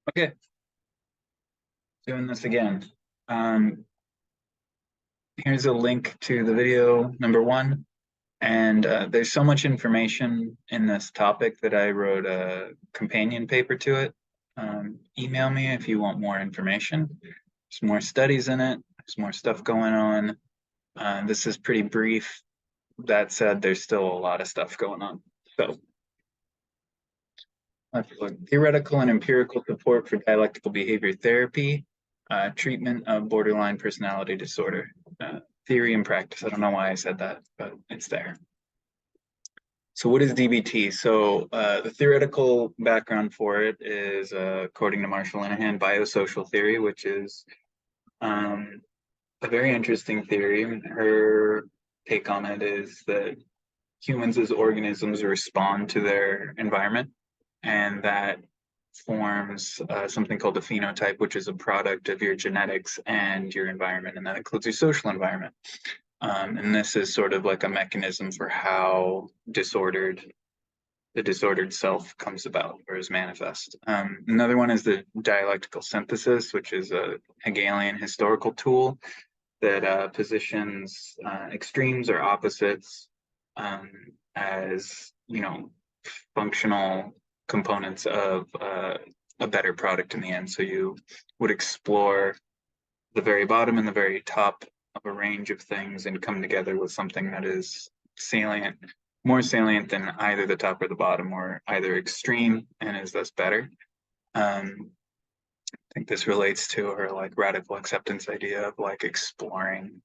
Okay, doing this again. Um, Here's a link to the video number one. And there's so much information in this topic that I wrote a companion paper to it. Email me if you want more information. There's more studies in it. There's more stuff going on. This is pretty brief. That said, there's still a lot of stuff going on. So let's look. Theoretical and empirical support for dialectical behavior therapy, treatment of borderline personality disorder. Theory and practice. I don't know why I said that, but it's there. So what is DBT? So the theoretical background for it is, according to Marshall Linehan, biosocial theory, which is a very interesting theory. Her take on it is that humans as organisms respond to their environment, and that forms something called a phenotype, which is a product of your genetics and your environment, and that includes your social environment. And this is sort of like a mechanism for how the disordered self comes about or is manifest. Another one is the dialectical synthesis, which is a Hegelian historical tool that positions extremes or opposites as, functional components of a better product in the end. So you would explore the very bottom and the very top of a range of things and come together with something that is salient, more salient than either the top or the bottom, or either extreme and is thus better. I think this relates to her like radical acceptance idea of like exploring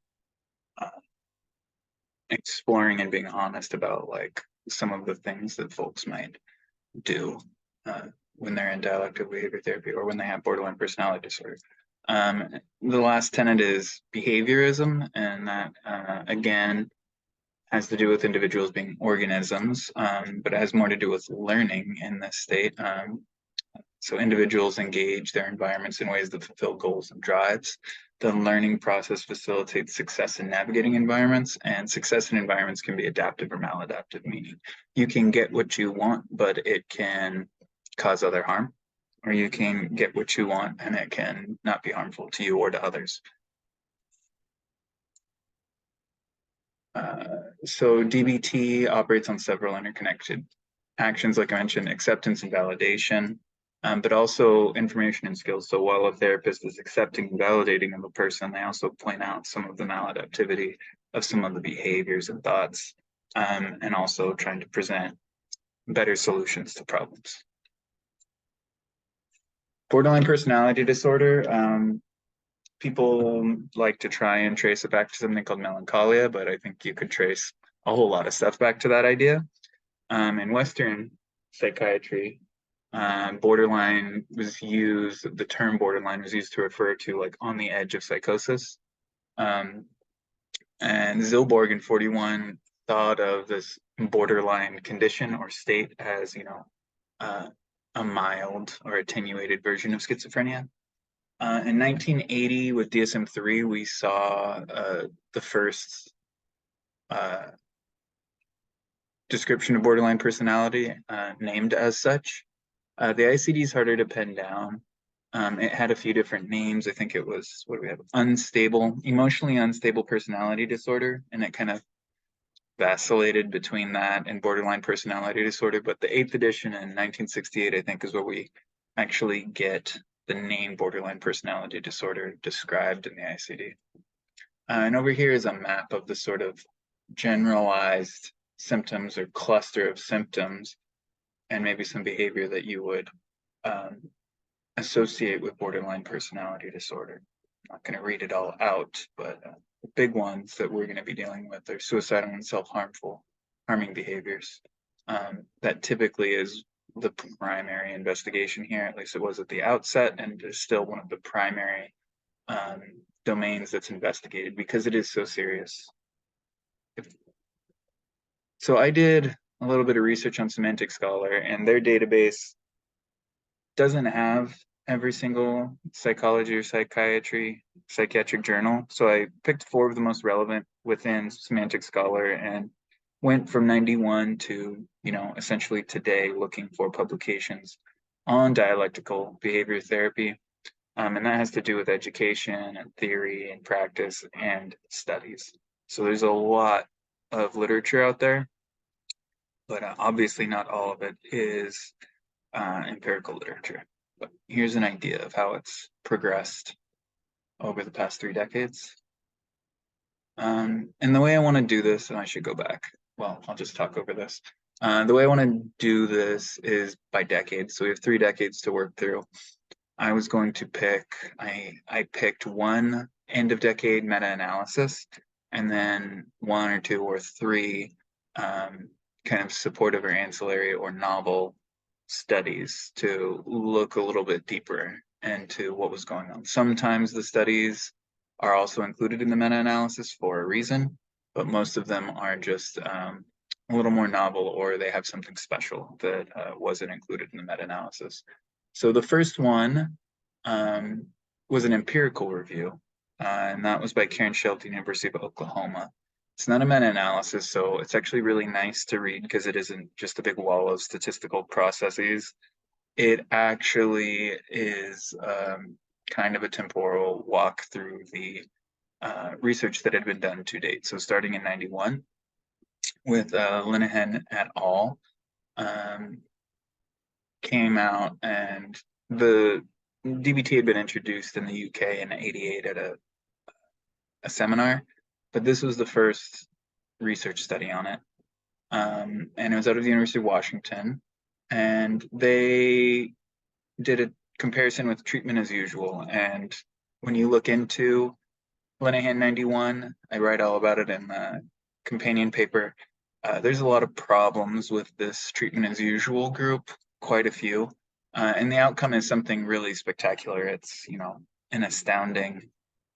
and being honest about like some of the things that folks might do when they're in dialectical behavior therapy or when they have borderline personality disorder. The last tenet is behaviorism, and that again has to do with individuals being organisms, but it has more to do with learning in this state. So individuals engage their environments in ways that fulfill goals and drives. The learning process facilitates success in navigating environments, and success in environments can be adaptive or maladaptive, meaning you can get what you want, but it can cause other harm, or you can get what you want and it can not be harmful to you or to others. So DBT operates on several interconnected actions, like I mentioned, acceptance and validation, but also information and skills. So while a therapist is accepting and validating of a person, they also point out some of the maladaptivity of some of the behaviors and thoughts, and also trying to present better solutions to problems. Borderline personality disorder, people like to try and trace it back to something called melancholia, but I think you could trace a whole lot of stuff back to that idea. In Western psychiatry, borderline was used, the term borderline was used to refer to like on the edge of psychosis. And Zilborg in 41 thought of this borderline condition or state as, a mild or attenuated version of schizophrenia. In 1980, with DSM-3, we saw the first description of borderline personality named as such. The ICD is harder to pin down. It had a few different names. I think it was, what do we have? Emotionally unstable personality disorder, and it kind of vacillated between that and borderline personality disorder. But the 8th edition in 1968, I think, is where we actually get the name borderline personality disorder described in the ICD. And over here is a map of the sort of generalized symptoms or cluster of symptoms and maybe some behavior that you would associate with borderline personality disorder. I'm not going to read it all out, but the big ones that we're going to be dealing with are suicidal and harming behaviors. That typically is the primary investigation here, at least it was at the outset, and is still one of the primary domains that's investigated because it is so serious. So I did a little bit of research on Semantic Scholar, and their database doesn't have every single psychology or psychiatric journal. So I picked 4 of the most relevant within Semantic Scholar and went from 91 to, essentially today, looking for publications on dialectical behavior therapy. And that has to do with education and theory and practice and studies. So there's a lot of literature out there, but obviously not all of it is empirical literature. But here's an idea of how it's progressed over the past 3 decades. And the way I want to do this, and I should go back. Well, I'll just talk over this. The way I want to do this is by decades. So we have 3 decades to work through. I was going to pick, I picked one end of decade meta-analysis, and then 1 or 2 or 3 kind of supportive or ancillary or novel studies to look a little bit deeper into what was going on. Sometimes the studies are also included in the meta-analysis for a reason, but most of them are just a little more novel, or they have something special that wasn't included in the meta-analysis. So the first one was an empirical review, and that was by Karen Shelton, University of Oklahoma. It's not a meta-analysis, so it's actually really nice to read because it isn't just a big wall of statistical processes. It actually is kind of a temporal walk through the research that had been done to date. So starting in 91 with Linehan et al. Came out, and the DBT had been introduced in the UK in 88 at a seminar, but this was the first research study on it. And it was out of the University of Washington, and they did a comparison with treatment as usual. And when you look into Linehan 91, I write all about it in the companion paper. There's a lot of problems with this treatment as usual group, quite a few. And the outcome is something really spectacular. It's, an astounding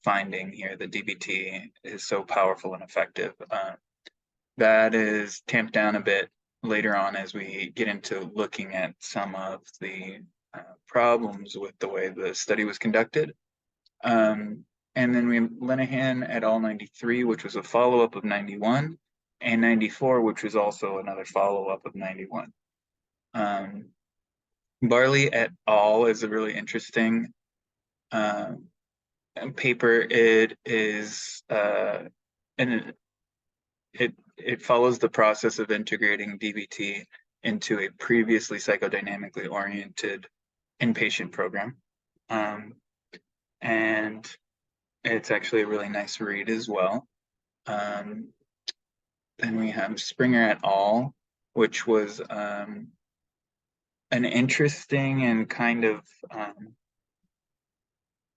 finding here that DBT is so powerful and effective. That is tamped down a bit later on as we get into looking at some of the problems with the way the study was conducted. And then we have Linehan et al. 93, which was a follow-up of 91, and 94, which was also another follow-up of 91. Barley et al. Is a really interesting paper. It is and it follows the process of integrating DBT into a previously psychodynamically oriented inpatient program, and it's actually a really nice read as well. Then we have Springer et al., which was an interesting and kind of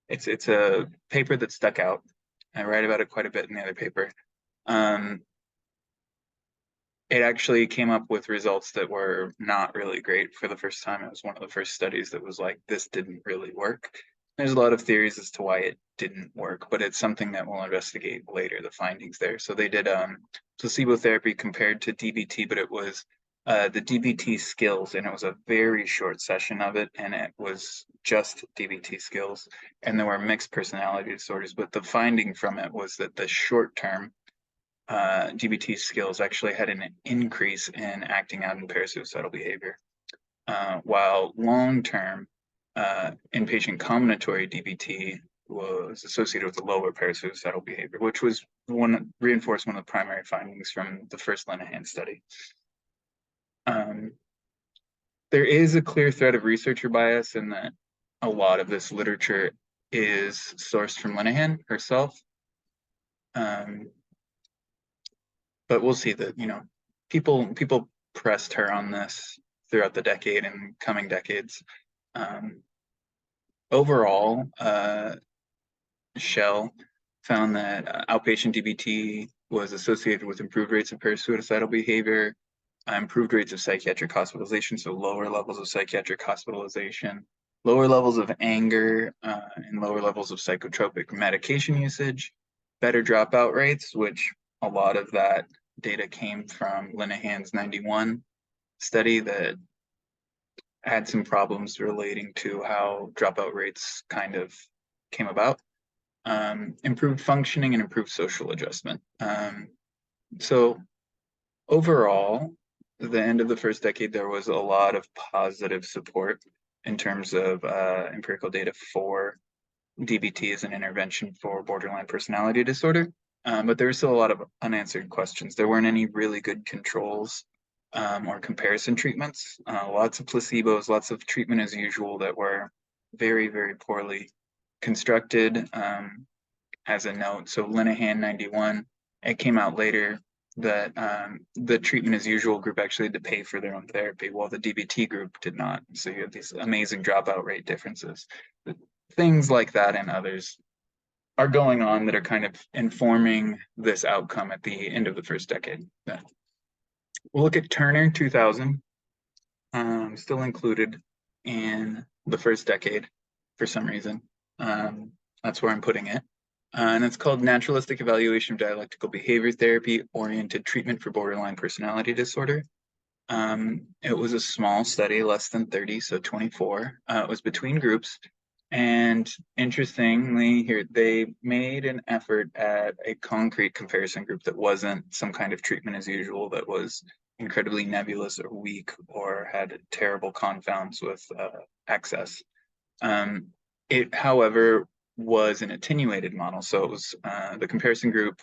it's a paper that stuck out. I write about it quite a bit in the other paper. It actually came up with results that were not really great for the first time. It was one of the first studies that was like, this didn't really work. There's a lot of theories as to why it didn't work, but it's something that we'll investigate later, the findings there. So they did placebo therapy compared to DBT, but it was the DBT skills, and it was a very short session of it, and it was just DBT skills, and there were mixed personality disorders, but the finding from it was that the short-term DBT skills actually had an increase in acting out in parasuicidal behavior, while long-term inpatient combinatory DBT was associated with a lower parasuicidal behavior, which was reinforced one of the primary findings from the first Linehan study. There is a clear thread of researcher bias in that a lot of this literature is sourced from Linehan herself. But we'll see that, people pressed her on this throughout the decade and coming decades. Overall, Shell found that outpatient DBT was associated with improved rates of parasuicidal behavior, improved rates of psychiatric hospitalization, so lower levels of psychiatric hospitalization, lower levels of anger, and lower levels of psychotropic medication usage, better dropout rates, which a lot of that data came from Linehan's 91 study that had some problems relating to how dropout rates kind of came about. Improved functioning and improved social adjustment. So overall, at the end of the first decade, there was a lot of positive support. in terms of empirical data for DBT as an intervention for borderline personality disorder. But there were still a lot of unanswered questions. There weren't any really good controls or comparison treatments. Lots of placebos, lots of treatment as usual that were very, very poorly constructed. As a note, so Linehan 91, it came out later that the treatment as usual group actually had to pay for their own therapy, while the DBT group did not. So you have these amazing dropout rate differences. Things like that and others are going on that are kind of informing this outcome at the end of the first decade. We'll look at Turner 2000, still included in the first decade for some reason. That's where I'm putting it. And it's called Naturalistic Evaluation of Dialectical Behavior Therapy Oriented Treatment for Borderline Personality Disorder. It was a small study, less than 30, so 24. It was between groups. And interestingly, here they made an effort at a concrete comparison group that wasn't some kind of treatment as usual that was incredibly nebulous or weak or had terrible confounds with access. It, however, was an attenuated model. So it was the comparison group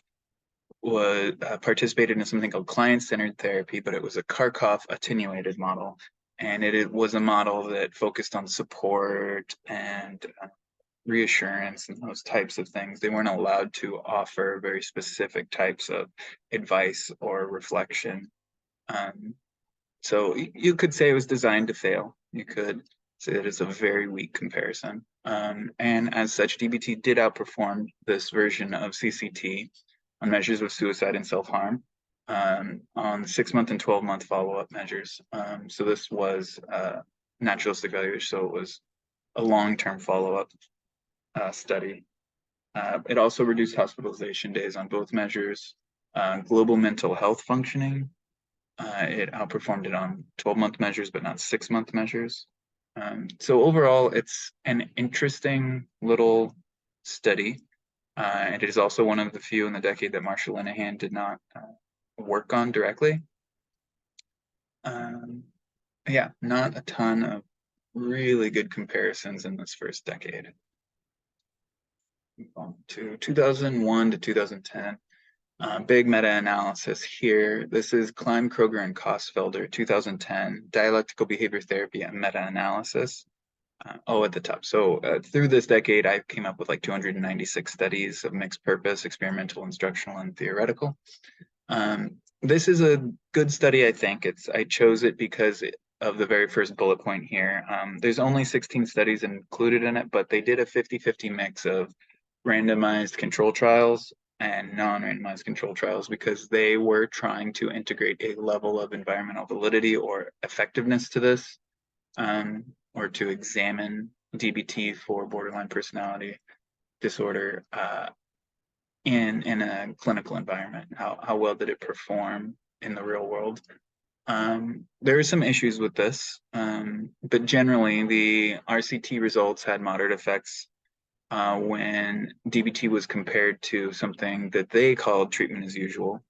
was participated in something called client-centered therapy, but it was a Kharkov attenuated model. And it was a model that focused on support and reassurance and those types of things. They weren't allowed to offer very specific types of advice or reflection. So you could say it was designed to fail. You could say that it's a very weak comparison. And as such, DBT did outperform this version of CCT on measures of suicide and self-harm on 6-month and 12-month follow-up measures. So this was naturalistic evaluation, so it was a long-term follow-up study. It also reduced hospitalization days on both measures. Global mental health functioning, it outperformed it on 12-month measures, but not 6-month measures. So overall, it's an interesting little study. And it is also one of the few in the decade that Marshall Linehan did not work on directly. Yeah, not a ton of really good comparisons in this first decade. To 2001 to 2010, big meta-analysis here. This is Klein, Kroger, and Kosfelder, 2010, Dialectical Behavior Therapy and Meta-Analysis. At the top. So through this decade, I came up with like 296 studies of mixed purpose, experimental, instructional, and theoretical. This is a good study, I think. I chose it because of the very first bullet point here. There's only 16 studies included in it, but they did a 50-50 mix of randomized control trials and non-randomized control trials because they were trying to integrate a level of environmental validity or effectiveness to this, or to examine DBT for borderline personality disorder in a clinical environment. How well did it perform in the real world? There are some issues with this, but generally the RCT results had moderate effects when DBT was compared to something that they called treatment as usual.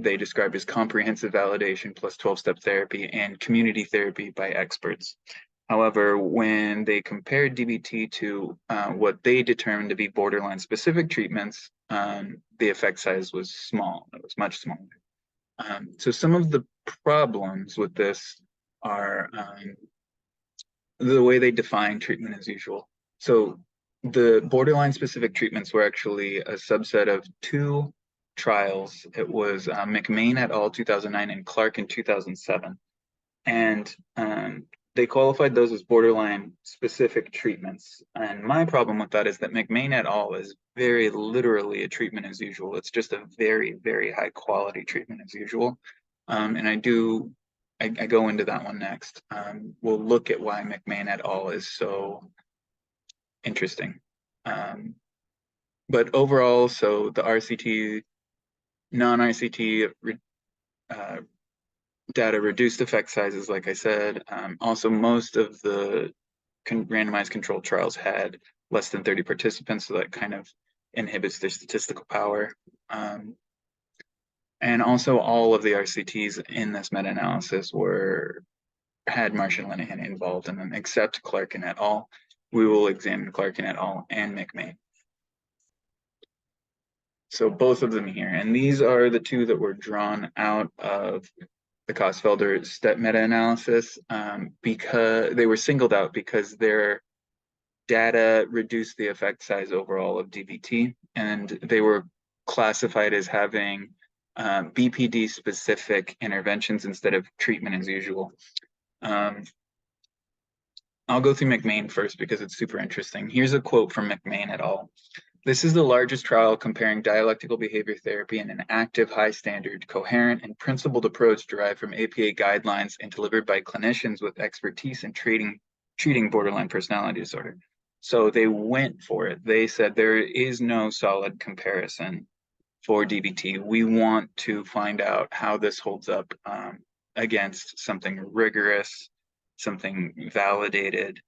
They described as comprehensive validation plus 12-step therapy and community therapy by experts. However, when they compared DBT to what they determined to be borderline specific treatments, the effect size was small. It was much smaller. So some of the problems with this are the way they define treatment as usual. So the borderline specific treatments were actually a subset of two trials. It was McMain et al. 2009 and Clark in 2007. And they qualified those as borderline specific treatments. And my problem with that is that McMain et al. Is very literally a treatment as usual. It's just a very, very high quality treatment as usual. And I go into that one next. We'll look at why McMain et al. Is so interesting. But overall, so the RCT, non-RCT data reduced effect sizes, like I said. Also, most of the randomized controlled trials had less than 30 participants, so that kind of inhibits their statistical power. And also all of the RCTs in this meta-analysis were had Marsh and Linehan involved in them, except Clarkin et al. We will examine Clarkin et al. And McMain. So both of them here, and these are the two that were drawn out of the Kosfelder step meta-analysis because they were singled out because their data reduced the effect size overall of DBT, and they were classified as having BPD specific interventions instead of treatment as usual. I'll go through McMain first because it's super interesting. Here's a quote from McMain et al. This is the largest trial comparing dialectical behavior therapy in an active, high standard, coherent, and principled approach derived from APA guidelines and delivered by clinicians with expertise in treating borderline personality disorder. So they went for it. They said there is no solid comparison for DBT. We want to find out how this holds up against something rigorous, something validated,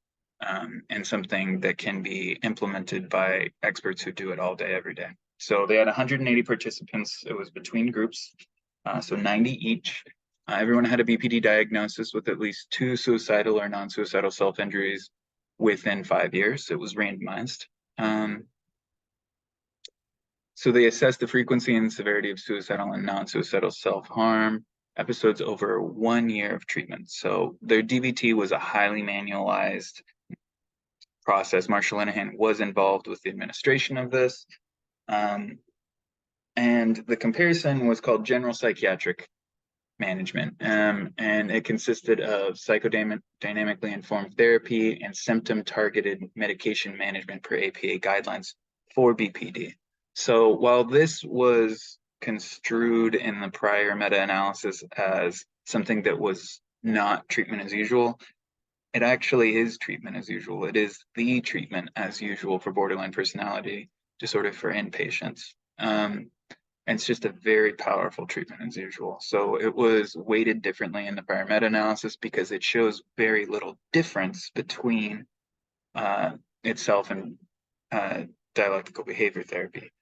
and something that can be implemented by experts who do it all day, every day. So they had 180 participants. It was between groups, so 90 each. Everyone had a BPD diagnosis with at least 2 suicidal or non-suicidal self-injuries within 5 years. It was randomized. So they assessed the frequency and severity of suicidal and non-suicidal self-harm episodes over 1 year of treatment. So their DBT was a highly manualized process. Marshall Linehan was involved with the administration of this. And the comparison was called general psychiatric management. And it consisted of psychodynamically informed therapy and symptom-targeted medication management per APA guidelines for BPD. So while this was construed in the prior meta-analysis as something that was not treatment as usual, it actually is treatment as usual. It is the treatment as usual for borderline personality disorder for inpatients. And it's just a very powerful treatment as usual. So it was weighted differently in the prior meta-analysis because it shows very little difference between itself and dialectical behavior therapy.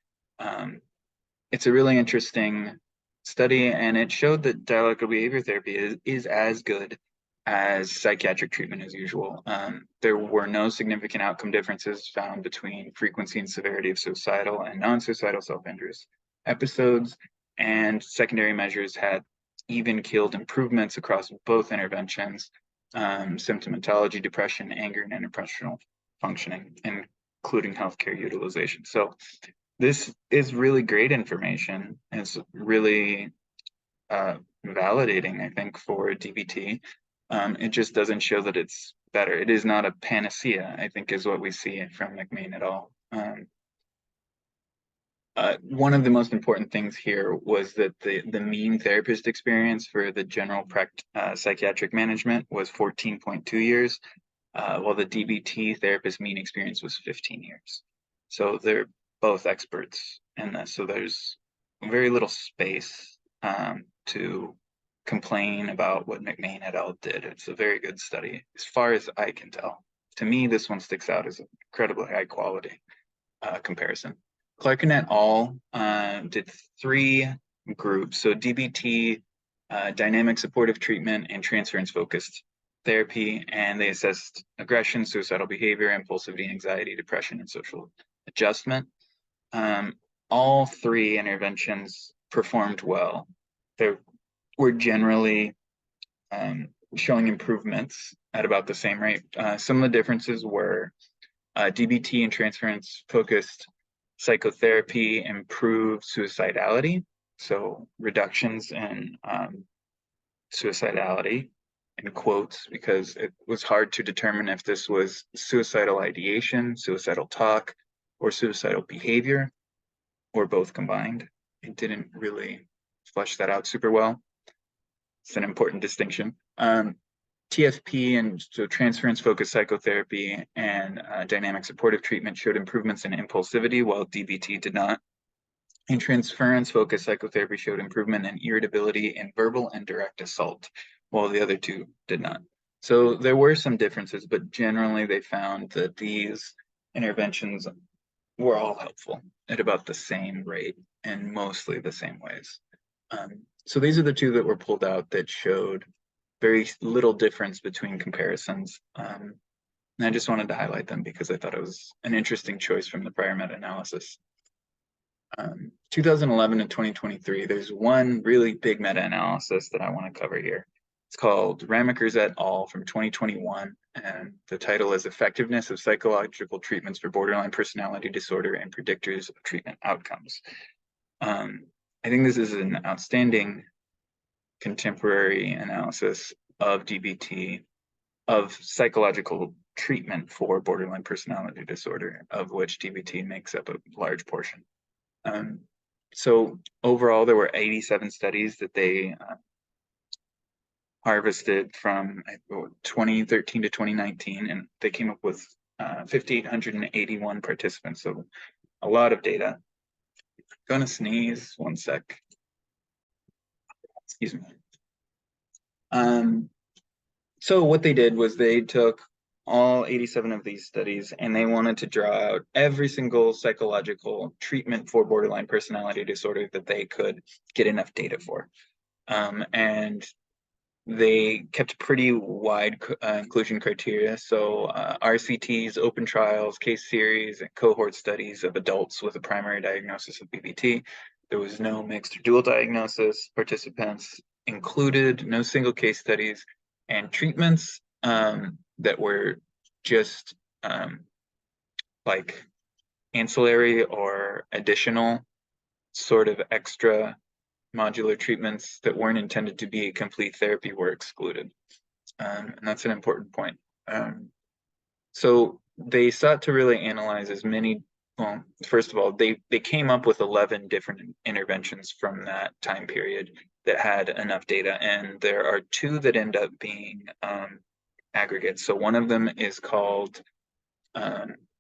It's a really interesting study, and it showed that dialectical behavior therapy is as good as psychiatric treatment as usual. There were no significant outcome differences found between frequency and severity of suicidal and non-suicidal self-injuries episodes, and secondary measures had even-keeled improvements across both interventions, symptomatology, depression, anger, and interpersonal functioning, including healthcare utilization. So this is really great information. It's really validating, I think, for DBT. It just doesn't show that it's better. It is not a panacea, I think, is what we see from McMain et al. One of the most important things here was that the mean therapist experience for the general psychiatric management was 14.2 years, while the DBT therapist mean experience was 15 years. So they're both experts in this. So there's very little space to complain about what McMain et al. Did. It's a very good study, as far as I can tell. To me, this one sticks out as an incredibly high quality comparison. Clarkin et al. Did 3 groups. So DBT, dynamic supportive treatment, and transference-focused therapy, and they assessed aggression, suicidal behavior, impulsivity, anxiety, depression, and social adjustment. All 3 interventions performed well. They were generally showing improvements at about the same rate. Some of the differences were DBT and transference-focused psychotherapy improved suicidality, so reductions in suicidality, in quotes, because it was hard to determine if this was suicidal ideation, suicidal talk, or suicidal behavior, or both combined. It didn't really flesh that out super well. It's an important distinction. TFP, and so transference-focused psychotherapy and dynamic supportive treatment, showed improvements in impulsivity, while DBT did not. And transference-focused psychotherapy showed improvement in irritability and verbal and direct assault, while the other 2 did not. So there were some differences, but generally they found that these interventions were all helpful at about the same rate and mostly the same ways. So these are the 2 that were pulled out that showed very little difference between comparisons. And I just wanted to highlight them because I thought it was an interesting choice from the prior meta-analysis. 2011 and 2023, there's one really big meta-analysis that I want to cover here. It's called Ramekers et al. From 2021, and the title is Effectiveness of Psychological Treatments for Borderline Personality Disorder and Predictors of Treatment Outcomes. I think this is an outstanding contemporary analysis of DBT, of psychological treatment for borderline personality disorder, of which DBT makes up a large portion. So overall, there were 87 studies that they harvested from 2013 to 2019, and they came up with 5,881 participants, so a lot of data. Gonna sneeze, one sec. Excuse me. So what they did was they took all 87 of these studies and they wanted to draw out every single psychological treatment for borderline personality disorder that they could get enough data for. And they kept pretty wide inclusion criteria. So RCTs, open trials, case series, and cohort studies of adults with a primary diagnosis of BPT. There was no mixed or dual diagnosis. Participants included, no single case studies, and treatments that were just like ancillary or additional sort of extra modular treatments that weren't intended to be a complete therapy were excluded. And that's an important point. So they sought to really analyze as many, well, first of all, they came up with 11 different interventions from that time period that had enough data. And there are 2 that end up being aggregates. So one of them is called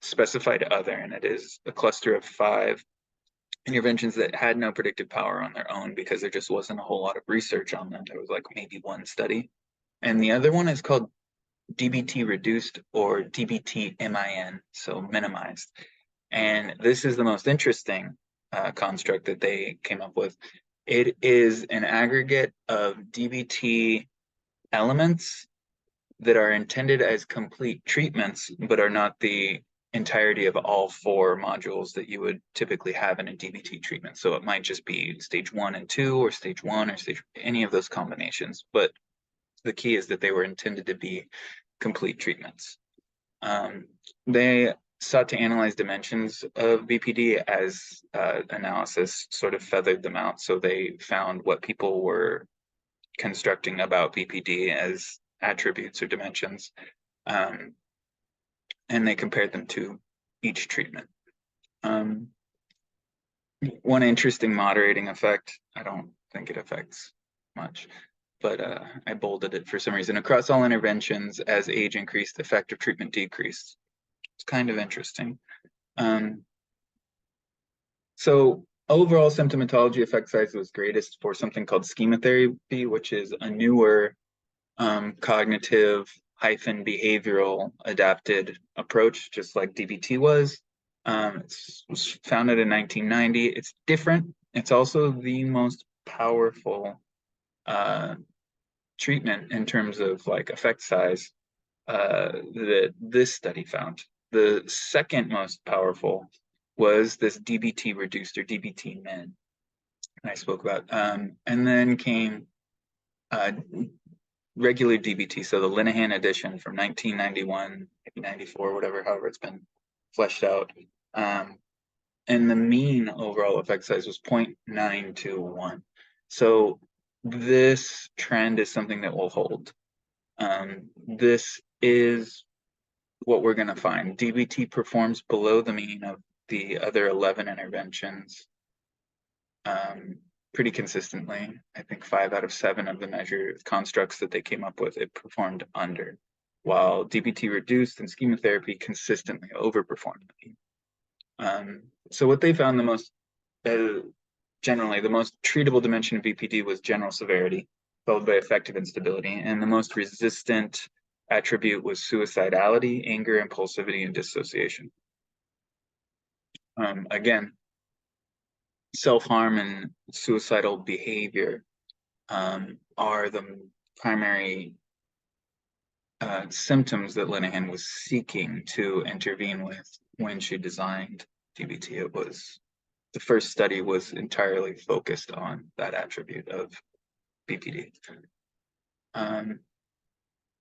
specified other, and it is a cluster of 5 interventions that had no predictive power on their own because there just wasn't a whole lot of research on them. There was like maybe 1 study. And the other one is called DBT reduced or DBT MIN, so minimized. And this is the most interesting construct that they came up with. It is an aggregate of DBT elements that are intended as complete treatments, but are not the entirety of all 4 modules that you would typically have in a DBT treatment. So it might just be stage 1 and 2, or stage 1 or stage, any of those combinations. But the key is that they were intended to be complete treatments. They sought to analyze dimensions of BPD as analysis sort of feathered them out. So they found what people were constructing about BPD as attributes or dimensions, and they compared them to each treatment. One interesting moderating effect, I don't think it affects much, but I bolded it for some reason. Across all interventions, as age increased, effective treatment decreased. It's kind of interesting. So overall symptomatology effect size was greatest for something called schema therapy, which is a newer cognitive behavioral adapted approach, just like DBT was. It was founded in 1990. It's different. It's also the most powerful treatment in terms of like effect size that this study found. The second most powerful was this DBT reduced or DBT min I spoke about. And then came regular DBT, so the Linehan edition from 1991, maybe 94, whatever, however it's been fleshed out. And the mean overall effect size was 0.921. So this trend is something that will hold. This is what we're going to find. DBT performs below the mean of the other 11 interventions pretty consistently. I think 5 out of 7 of the measure constructs that they came up with, it performed under, while DBT reduced and schema therapy consistently overperformed the mean. So what they found the most, generally, the most treatable dimension of BPD was general severity, followed by affective instability, and the most resistant attribute was suicidality, anger, impulsivity, and dissociation. Again, self-harm and suicidal behavior are the primary symptoms that Linehan was seeking to intervene with when she designed DBT. It was, the first study was entirely focused on that attribute of BPD.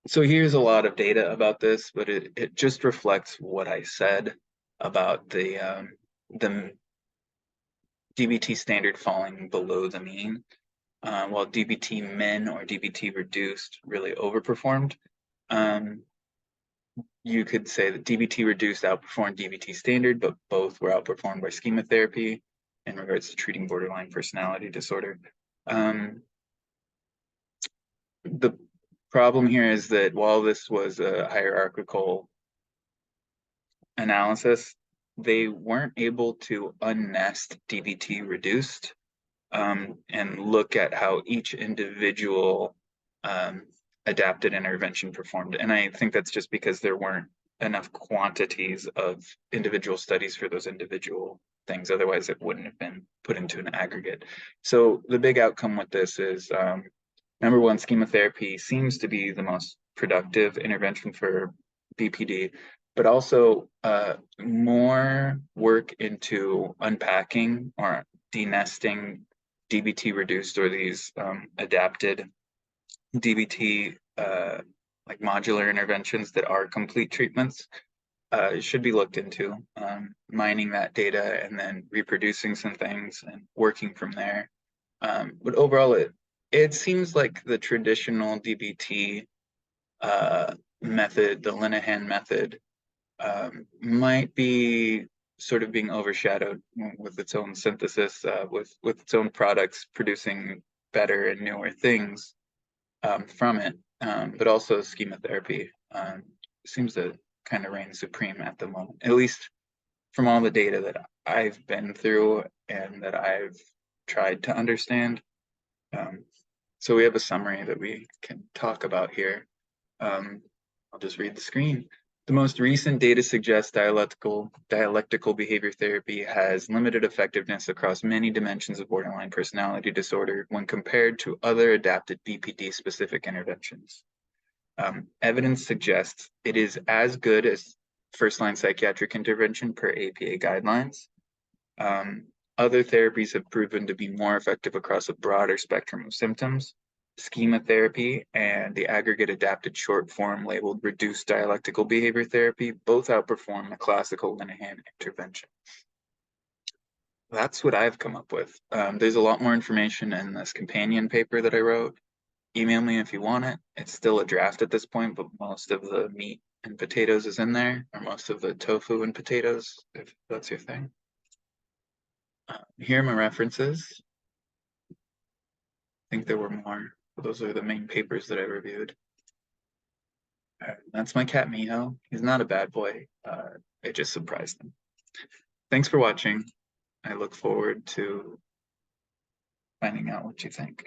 So here's a lot of data about this, but it just reflects what I said about the DBT standard falling below the mean, while DBT min or DBT reduced really overperformed. You could say that DBT reduced outperformed DBT standard, but both were outperformed by schema therapy in regards to treating borderline personality disorder. The problem here is that while this was a hierarchical analysis, they weren't able to unnest DBT reduced and look at how each individual adapted intervention performed. And I think that's just because there weren't enough quantities of individual studies for those individual things. Otherwise, it wouldn't have been put into an aggregate. So the big outcome with this is, number one, schema therapy seems to be the most productive intervention for BPD, but also more work into unpacking or denesting DBT reduced or these adapted DBT like modular interventions that are complete treatments should be looked into, mining that data and then reproducing some things and working from there. But overall, it seems like the traditional DBT method, the Linehan method, might be sort of being overshadowed with its own synthesis, with its own products producing better and newer things from it, but also schema therapy seems to kind of reign supreme at the moment, at least from all the data that I've been through and that I've tried to understand. So we have a summary that we can talk about here. I'll just read the screen. The most recent data suggests dialectical behavior therapy has limited effectiveness across many dimensions of borderline personality disorder when compared to other adapted BPD-specific interventions. Evidence suggests it is as good as first-line psychiatric intervention per APA guidelines. Other therapies have proven to be more effective across a broader spectrum of symptoms. Schema therapy and the aggregate adapted short form labeled reduced dialectical behavior therapy both outperform the classical Linehan intervention. That's what I've come up with. There's a lot more information in this companion paper that I wrote. Email me if you want it. It's still a draft at this point, but most of the meat and potatoes is in there, or most of the tofu and potatoes, if that's your thing. Here are my references. I think there were more. Those are the main papers that I reviewed. That's my cat, Miho. He's not a bad boy. It just surprised him. Thanks for watching. I look forward to finding out what you think.